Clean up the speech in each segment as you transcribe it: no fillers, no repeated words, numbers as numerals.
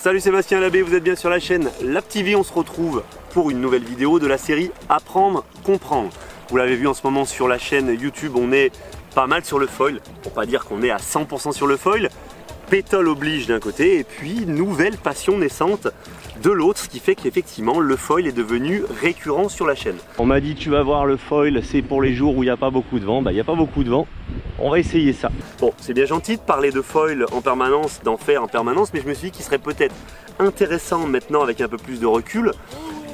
Salut Sébastien Labbé, vous êtes bien sur la chaîne Lab TV. On se retrouve pour une nouvelle vidéo de la série Apprendre, comprendre. Vous l'avez vu en ce moment sur la chaîne YouTube, on est pas mal sur le foil, pour pas dire qu'on est à 100% sur le foil. Pétole oblige d'un côté et puis nouvelle passion naissante de l'autre, ce qui fait qu'effectivement le foil est devenu récurrent sur la chaîne. On m'a dit tu vas voir le foil, c'est pour les jours où il n'y a pas beaucoup de vent. Bah il n'y a pas beaucoup de vent, on va essayer ça. Bon, c'est bien gentil de parler de foil en permanence, d'en faire en permanence, mais je me suis dit qu'il serait peut-être intéressant maintenant avec un peu plus de recul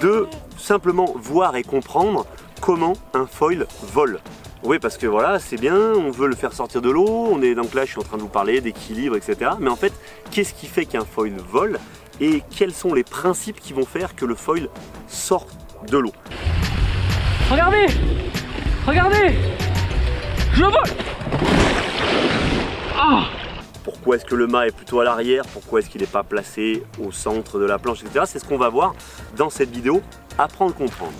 de simplement voir et comprendre comment un foil vole. Oui, parce que voilà, c'est bien, on veut le faire sortir de l'eau, on est donc là, je suis en train de vous parler d'équilibre, etc. Mais en fait, qu'est-ce qui fait qu'un foil vole et quels sont les principes qui vont faire que le foil sort de l'eau? Regardez! Regardez! Je vole! Ah! Pourquoi est-ce que le mât est plutôt à l'arrière? Pourquoi est-ce qu'il n'est pas placé au centre de la planche, etc. C'est ce qu'on va voir dans cette vidéo, apprendre, comprendre.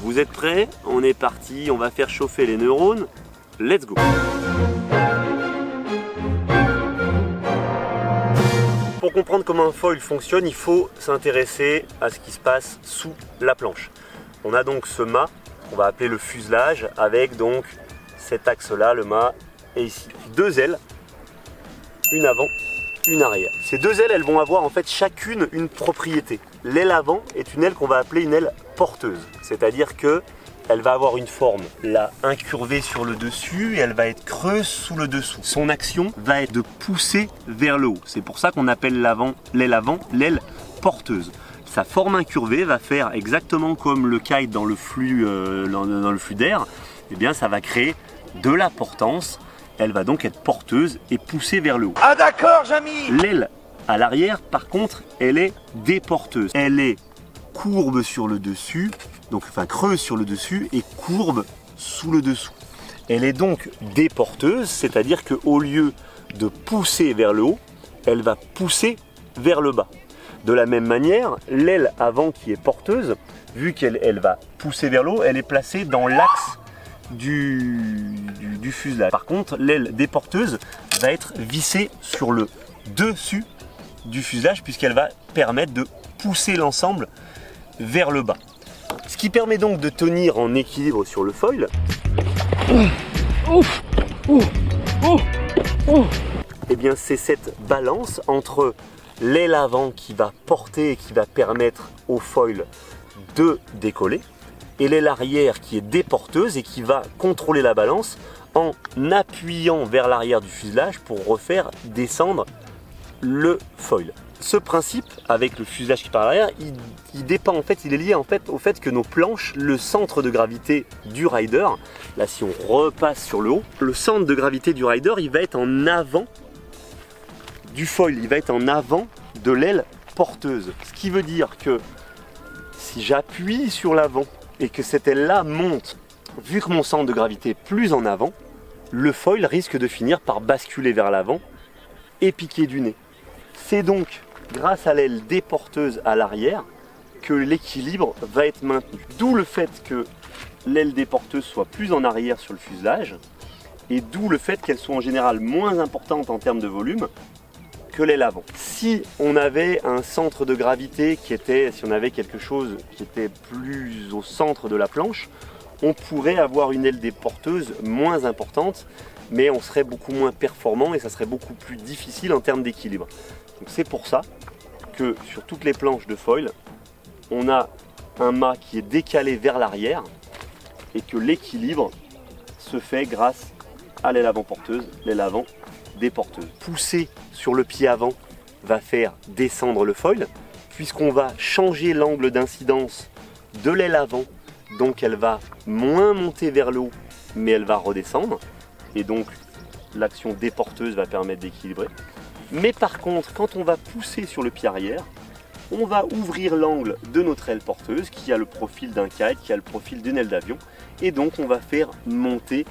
Vous êtes prêts? On est parti, on va faire chauffer les neurones. Let's go! Pour comprendre comment un foil fonctionne, il faut s'intéresser à ce qui se passe sous la planche. On a donc ce mât qu'on va appeler le fuselage avec donc cet axe-là, le mât, et ici deux ailes, une avant, une arrière. Ces deux ailes, elles vont avoir en fait chacune une propriété. L'aile avant est une aile qu'on va appeler une aile porteuse, c'est-à-dire que elle va avoir une forme là incurvée sur le dessus et elle va être creuse sous le dessous. Son action va être de pousser vers le haut. C'est pour ça qu'on appelle l'aile avant l'aile porteuse. Sa forme incurvée va faire exactement comme le kite dans le flux, d'air. Eh bien, ça va créer de la portance. Elle va donc être porteuse et pousser vers le haut. Ah d'accord, Jamy! L'aile à l'arrière, par contre, elle est déporteuse. Elle est courbe sur le dessus, donc enfin creuse sur le dessus et courbe sous le dessous. Elle est donc déporteuse, c'est-à-dire qu'au lieu de pousser vers le haut, elle va pousser vers le bas. De la même manière, l'aile avant qui est porteuse, vu qu'elle va pousser vers le haut, elle est placée dans l'axe du fuselage. Par contre, l'aile déporteuse va être vissée sur le dessus du fuselage puisqu'elle va permettre de pousser l'ensemble vers le bas. Ce qui permet donc de tenir en équilibre sur le foil. Et bien c'est cette balance entre l'aile avant qui va porter et qui va permettre au foil de décoller et l'aile arrière qui est déporteuse et qui va contrôler la balance en appuyant vers l'arrière du fuselage pour refaire descendre le foil. Ce principe avec le fuselage qui part à l'arrière, il dépend en fait, il est lié en fait au fait que nos planches, le centre de gravité du rider, là si on repasse sur le haut, le centre de gravité du rider, il va être en avant du foil, il va être en avant de l'aile porteuse. Ce qui veut dire que si j'appuie sur l'avant et que cette aile-là monte, vu que mon centre de gravité est plus en avant, le foil risque de finir par basculer vers l'avant et piquer du nez. C'est donc grâce à l'aile déporteuse à l'arrière que l'équilibre va être maintenu. D'où le fait que l'aile déporteuse soit plus en arrière sur le fuselage et d'où le fait qu'elle soit en général moins importante en termes de volume que l'aile avant. Si on avait un centre de gravité si on avait quelque chose qui était plus au centre de la planche, on pourrait avoir une aile déporteuse moins importante, mais on serait beaucoup moins performant et ça serait beaucoup plus difficile en termes d'équilibre. Donc c'est pour ça que sur toutes les planches de foil, on a un mât qui est décalé vers l'arrière et que l'équilibre se fait grâce à l'aile avant porteuse, l'aile avant déporteuse. Pousser sur le pied avant va faire descendre le foil puisqu'on va changer l'angle d'incidence de l'aile avant, donc elle va moins monter vers le haut mais elle va redescendre et donc l'action déporteuse va permettre d'équilibrer. Mais par contre, quand on va pousser sur le pied arrière, on va ouvrir l'angle de notre aile porteuse qui a le profil d'un kite, qui a le profil d'une aile d'avion et donc on va faire monter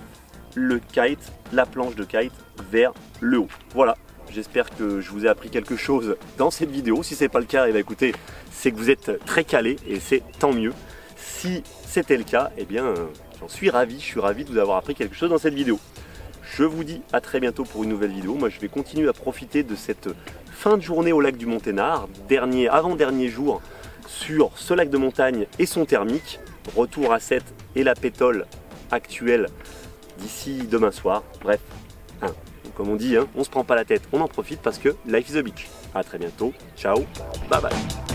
le kite, la planche de kite vers le haut. Voilà, j'espère que je vous ai appris quelque chose dans cette vidéo. Si ce n'est pas le cas, écoutez, c'est que vous êtes très calé et c'est tant mieux. Si c'était le cas, eh bien j'en suis ravi, je suis ravi de vous avoir appris quelque chose dans cette vidéo. Je vous dis à très bientôt pour une nouvelle vidéo. Moi je vais continuer à profiter de cette fin de journée au lac du Monténard, avant-dernier jour sur ce lac de montagne et son thermique. Retour à 7 et la pétole actuelle d'ici demain soir. Bref, comme on dit, on se prend pas la tête, on en profite parce que life is a beach. A très bientôt, ciao, bye bye.